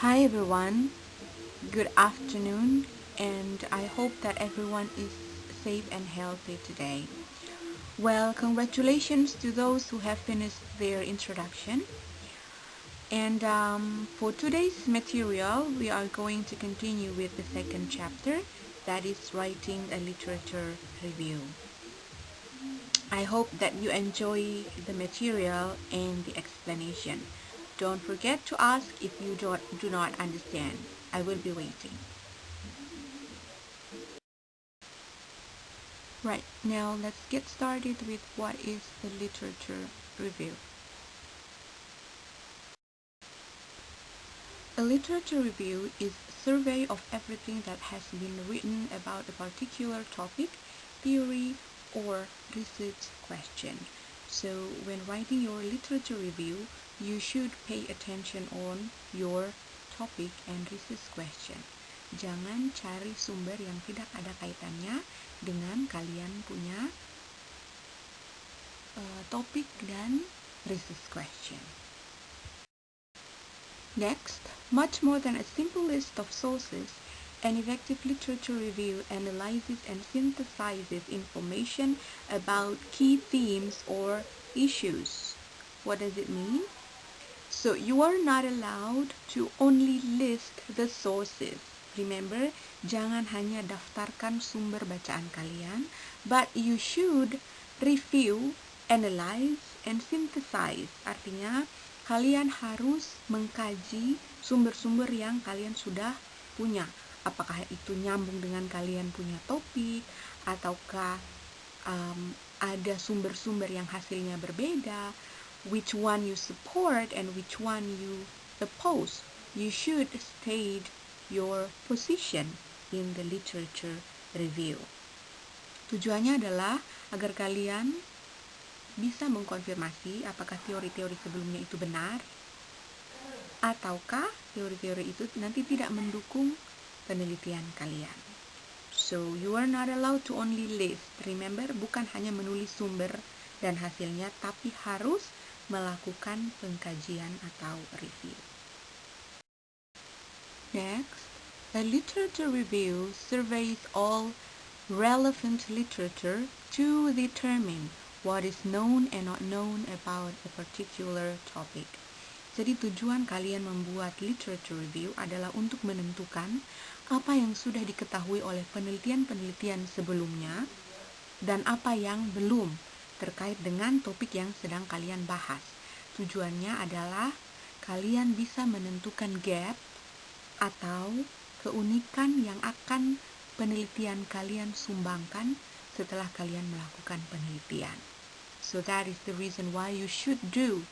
Hi everyone, good afternoon, and I hope that everyone is safe and healthy today. Well, congratulations to those who have finished their introduction. And for today's material, we are going to continue with the second chapter, that is writing a literature review. I hope that you enjoy the material and the explanation. Don't forget to ask if you do not understand. I will be waiting. Right, now let's get started with what is the literature review. A literature review is a survey of everything that has been written about a particular topic, theory, or research question. So when writing your literature review, you should pay attention on your topic and research question. Jangan cari sumber yang tidak ada kaitannya dengan kalian punya topik dan research question. Next, much more than a simple list of sources, an effective literature review analyzes and synthesizes information about key themes or issues. What does it mean? So you are not allowed to only list the sources. Remember, jangan hanya daftarkan sumber bacaan kalian, but you should review, analyze, and synthesize. Artinya, kalian harus mengkaji sumber-sumber yang kalian sudah punya. Apakah itu nyambung dengan kalian punya topik, ataukah ada sumber-sumber yang hasilnya berbeda, which one you support and which one you oppose. You should state your position in the literature review. Tujuannya adalah agar kalian bisa mengkonfirmasi apakah teori-teori sebelumnya itu benar ataukah teori-teori itu nanti tidak mendukung penelitian kalian. So, you are not allowed to only list. Remember, bukan hanya menulis sumber dan hasilnya, tapi harus melakukan pengkajian atau review. Next, a literature review surveys all relevant literature to determine what is known and not known about a particular topic. Jadi tujuan kalian membuat literature review adalah untuk menentukan apa yang sudah diketahui oleh penelitian-penelitian sebelumnya dan apa yang belum terkait dengan topik yang sedang kalian bahas. Tujuannya adalah kalian bisa menentukan gap atau keunikan yang akan penelitian kalian sumbangkan setelah kalian melakukan penelitian. So that is the reason why you should do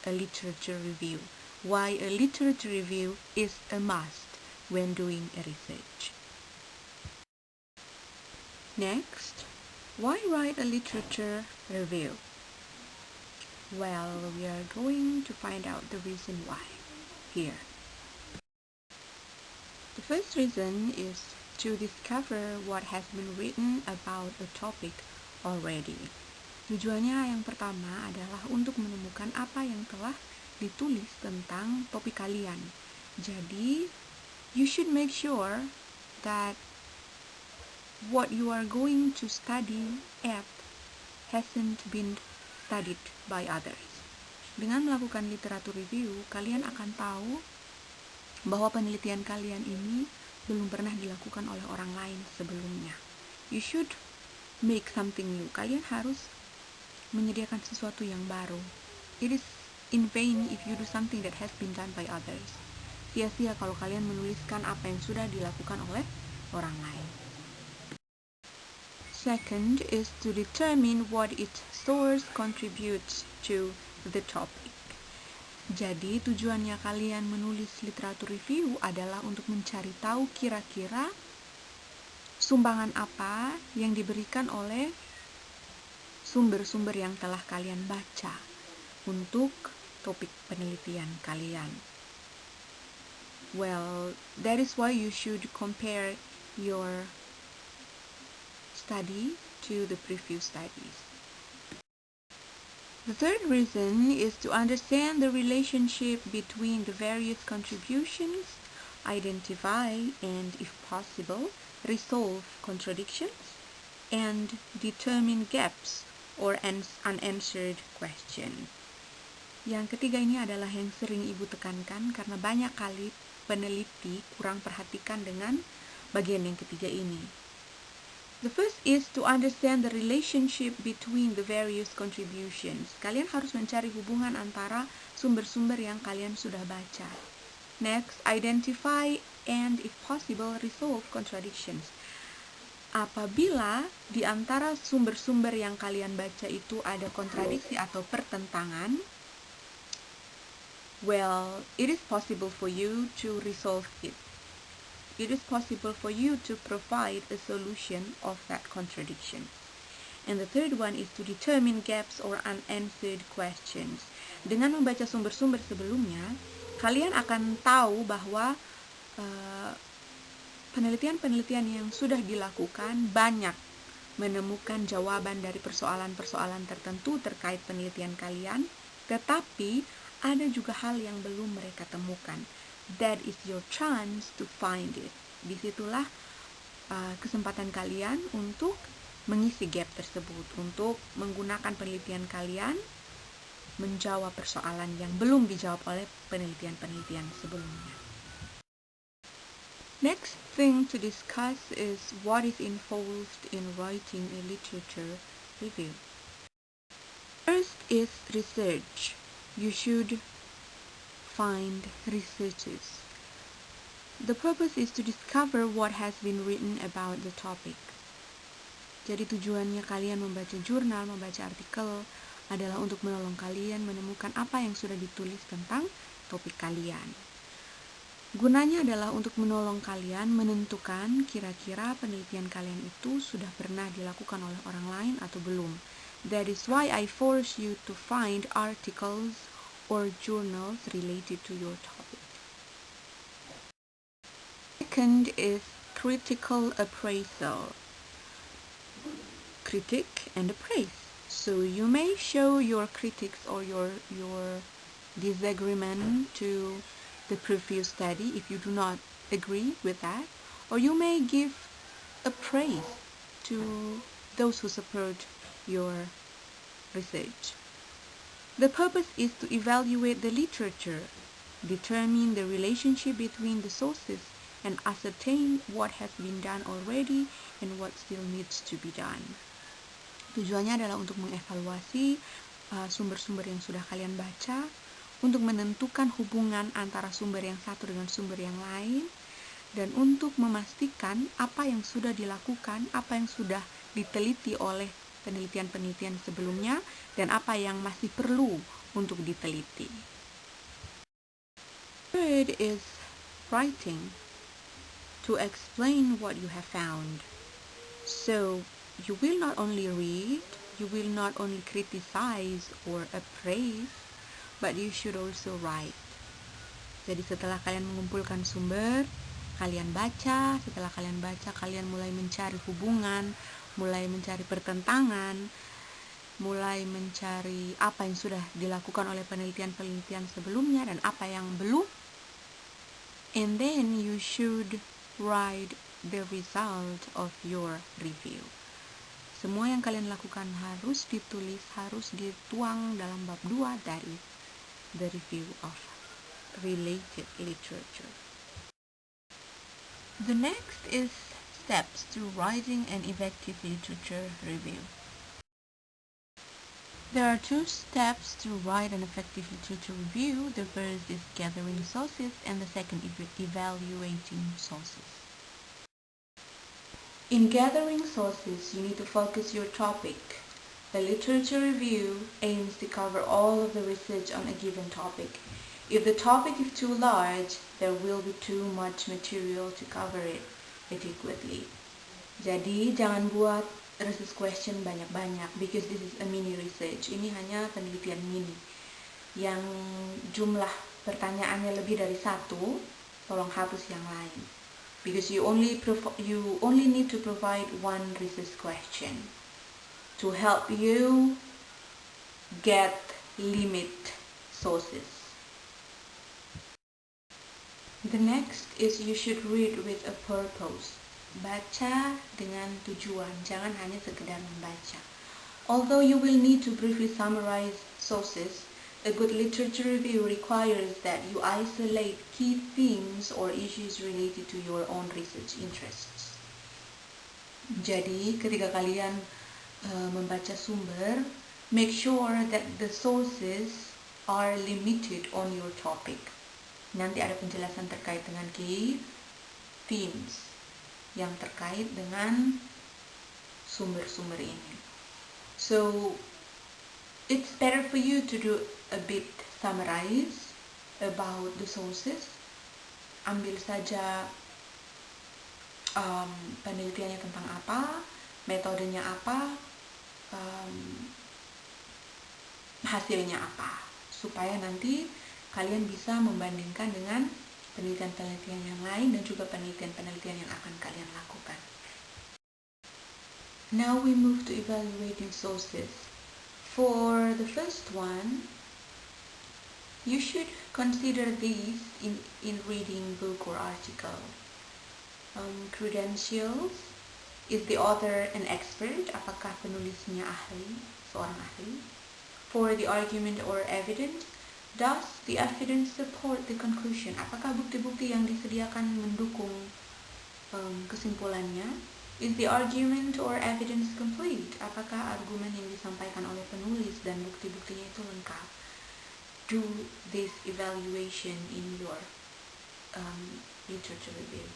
a literature review. Why a literature review is a must when doing a research. Next, why write a literature review? Well, we are going to find out the reason why here. The first reason is to discover what has been written about a topic already. Tujuannya yang pertama adalah untuk menemukan apa yang telah ditulis tentang topik kalian. Jadi, you should make sure that what you are going to study at hasn't been studied by others. Dengan melakukan literatur review, kalian akan tahu bahwa penelitian kalian ini belum pernah dilakukan oleh orang lain sebelumnya. You should make something new. Kalian harus menyediakan sesuatu yang baru. It is in vain if you do something that has been done by others. Sia-sia kalau kalian menuliskan apa yang sudah dilakukan oleh orang lain. Second is to determine what its source contributes to the topic. Jadi tujuannya kalian menulis literatur review adalah untuk mencari tahu kira-kira sumbangan apa yang diberikan oleh sumber-sumber yang telah kalian baca untuk topik penelitian kalian. Well, that is why you should compare your study to the previous studies. The third reason is to understand the relationship between the various contributions, identify and, if possible, resolve contradictions, and determine gaps or unanswered questions. Yang ketiga ini adalah yang sering Ibu tekankan karena banyak kali peneliti kurang perhatikan dengan bagian yang ketiga ini. The first is to understand the relationship between the various contributions. Kalian harus mencari hubungan antara sumber-sumber yang kalian sudah baca. Next, identify and, if possible, resolve contradictions. Apabila di antara sumber-sumber yang kalian baca itu ada kontradiksi atau pertentangan, well, it is possible for you to resolve it. It is possible for you to provide a solution of that contradiction. And the third one is to determine gaps or unanswered questions. Dengan membaca sumber-sumber sebelumnya, kalian akan tahu bahwa penelitian-penelitian yang sudah dilakukan banyak menemukan jawaban dari persoalan-persoalan tertentu terkait penelitian kalian, tetapi ada juga hal yang belum mereka temukan. That is your chance to find it. Disitulah kesempatan kalian untuk mengisi gap tersebut, untuk menggunakan penelitian kalian menjawab persoalan yang belum dijawab oleh penelitian-penelitian sebelumnya. Next thing to discuss is what is involved in writing a literature review. First is research. You should find researches. The purpose is to discover what has been written about the topic. Jadi tujuannya kalian membaca jurnal, membaca artikel adalah untuk menolong kalian menemukan apa yang sudah ditulis tentang topik kalian. Gunanya adalah untuk menolong kalian menentukan kira-kira penelitian kalian itu sudah pernah dilakukan oleh orang lain atau belum. That is why I force you to find articles or journals related to your topic. Second is critical appraisal. Critic and appraise. So you may show your critics or your disagreement to the previous study if you do not agree with that, or you may give a praise to those who support your research. The purpose is to evaluate the literature, determine the relationship between the sources, and ascertain what has been done already and what still needs to be done. Tujuannya adalah untuk mengevaluasi sumber-sumber yang sudah kalian baca, untuk menentukan hubungan antara sumber yang satu dengan sumber yang lain, dan untuk memastikan apa yang sudah dilakukan, apa yang sudah diteliti oleh penelitian-penelitian sebelumnya, dan apa yang masih perlu untuk diteliti. Third is writing, to explain what you have found. So, you will not only read, you will not only criticize or appraise, but you should also write. Jadi setelah kalian mengumpulkan sumber, kalian baca, setelah kalian baca, kalian mulai mencari hubungan, mulai mencari pertentangan, mulai mencari apa yang sudah dilakukan oleh penelitian-penelitian sebelumnya dan apa yang belum. And then you should write the result of your review. Semua yang kalian lakukan harus ditulis, harus dituang dalam bab 2 dari the review of related literature. The next is steps to writing an effective literature review. There are 2 steps to write an effective literature review. The first is gathering sources and the second is evaluating sources. In gathering sources, you need to focus your topic. The literature review aims to cover all of the research on a given topic. If the topic is too large, there will be too much material to cover it adequately. Jadi, jangan buat research question banyak-banyak because this is a mini research. Ini hanya penelitian mini yang jumlah pertanyaannya lebih dari 1, tolong hapus yang lain. Because you only need to provide one research question to help you get, limit sources. The next is you should read with a purpose. Baca dengan tujuan, jangan hanya sekedar membaca. Although you will need to briefly summarize sources, a good literature review requires that you isolate key themes or issues related to your own research interests. Jadi, ketika kalian membaca sumber, make sure that the sources are limited on your topic. Nanti ada penjelasan terkait dengan key themes yang terkait dengan sumber-sumber ini. So, it's better for you to do a bit summarize about the sources. Ambil saja penelitiannya tentang apa, metodenya apa, hasilnya apa, supaya nanti kalian bisa membandingkan dengan penelitian-penelitian yang lain dan juga penelitian-penelitian yang akan kalian lakukan. Now we move to evaluating sources. For the first one, you should consider these in reading book or article. Credentials. Is the author an expert? Apakah penulisnya ahli, seorang ahli? For the argument or evidence, does the evidence support the conclusion? Apakah bukti-bukti yang disediakan mendukung kesimpulannya? Is the argument or evidence complete? Apakah argumen yang disampaikan oleh penulis dan bukti-buktinya itu lengkap? Do this evaluation in your literature review.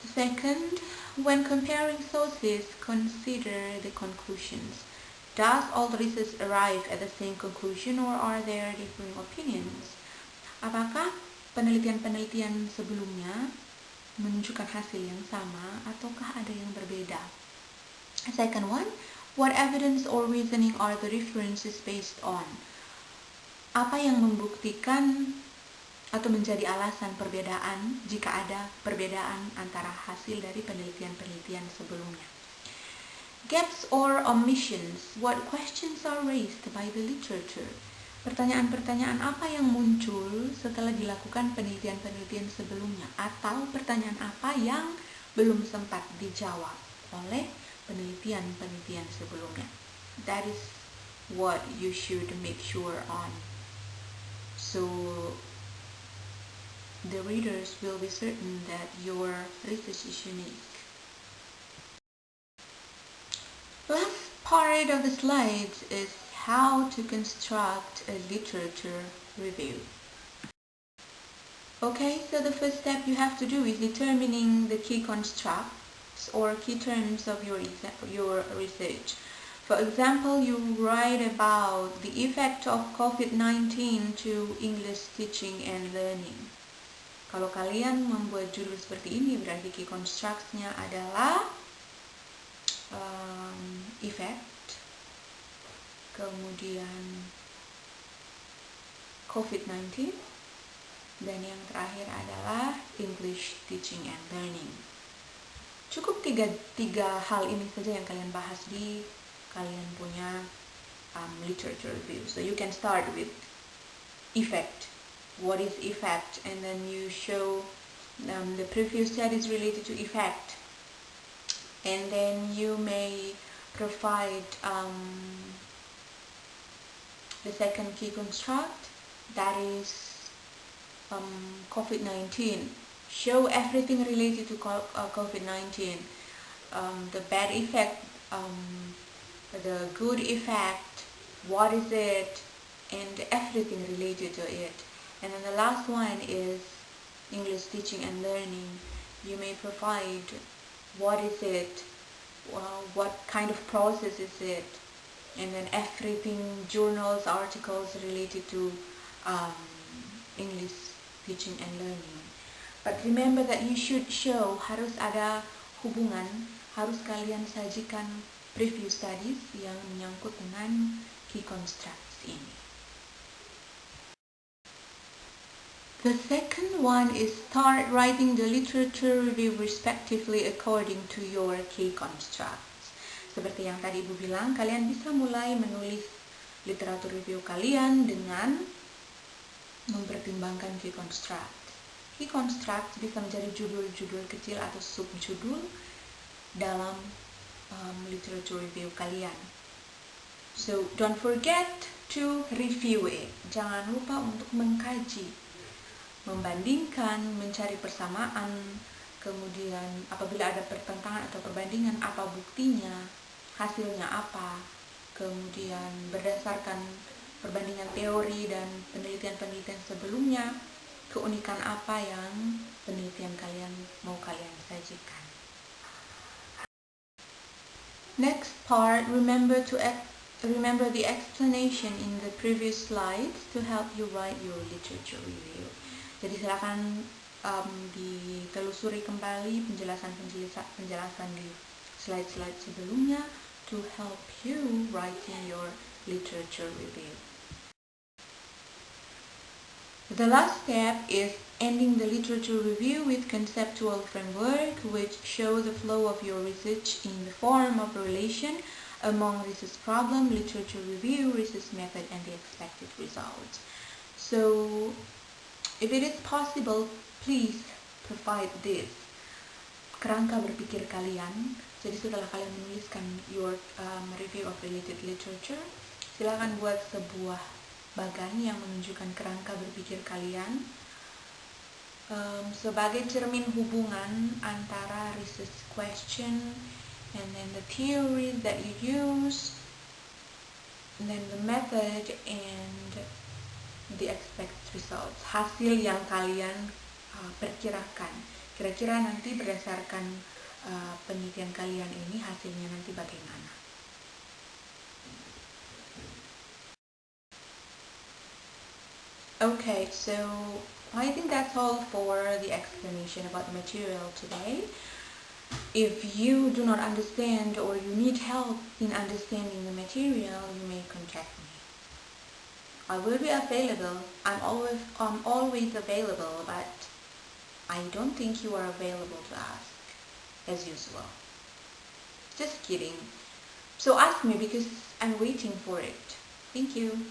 Second, when comparing sources, consider the conclusions. Does all the research arrive at the same conclusion or are there different opinions? Apakah penelitian-penelitian sebelumnya menunjukkan hasil yang sama ataukah ada yang berbeda? Second one, what evidence or reasoning are the references based on? Apa yang membuktikan atau menjadi alasan perbedaan jika ada perbedaan antara hasil dari penelitian-penelitian sebelumnya? Gaps or omissions, what questions are raised by the literature? Pertanyaan-pertanyaan apa yang muncul setelah dilakukan penelitian-penelitian sebelumnya, atau pertanyaan apa yang belum sempat dijawab oleh penelitian-penelitian sebelumnya? That is what you should make sure on. So the readers will be certain that your research is unique. Last part of the slides is how to construct a literature review. Okay, so the first step you have to do is determining the key constructs or key terms of your research. For example, you write about the effect of COVID-19 to English teaching and learning. Kalau kalian membuat judul seperti ini, berarti key constructs-nya adalah effect, kemudian COVID-19, dan yang terakhir adalah English teaching and learning. Cukup tiga hal ini saja yang kalian bahas di kalian punya literature review. So you can start with effect. What is effect? And then you show the previous studies related to effect. And then you may provide the second key construct, that is COVID-19. Show everything related to COVID-19. The bad effect, the good effect, what is it, and everything related to it. And then the last one is English teaching and learning. You may provide what is it, what kind of process is it, and then everything, journals, articles related to English teaching and learning. But remember that you should show, harus ada hubungan, harus kalian sajikan previous studies yang menyangkut dengan key constructs ini. The second one is start writing the literature review respectively according to your key constructs. Seperti yang tadi Ibu bilang, kalian bisa mulai menulis literatur review kalian dengan mempertimbangkan key construct. Key construct bisa menjadi judul-judul kecil atau subjudul dalam literature review kalian. So don't forget to review it. Jangan lupa untuk mengkaji, membandingkan, mencari persamaan, kemudian apabila ada pertentangan atau perbandingan, apa buktinya, hasilnya apa, kemudian berdasarkan perbandingan teori dan penelitian-penelitian sebelumnya, keunikan apa yang penelitian kalian mau kalian sajikan. Next part, remember the explanation in the previous slides to help you write your literature review. Jadi silakan ditelusuri kembali penjelasan di slide-slide sebelumnya to help you writing your literature review. The last step is ending the literature review with conceptual framework, which show the flow of your research in the form of a relation among research problem, literature review, research method, and the expected results. So, if it is possible, please provide this kerangka berpikir kalian. Jadi setelah kalian menuliskan your review of related literature, silakan buat sebuah bagan yang menunjukkan kerangka berpikir kalian sebagai cermin hubungan antara research question and then the theories that you use, and then the method and the expected results, hasil yang kalian perkirakan. Kira-kira nanti berdasarkan penelitian kalian ini hasilnya nanti bagaimana. Okay, so I think that's all for the explanation about the material today. If you do not understand or you need help in understanding the material, you may contact me. I will be available. I'm always available, but I don't think you are available to ask as usual. Just kidding. So ask me because I'm waiting for it. Thank you.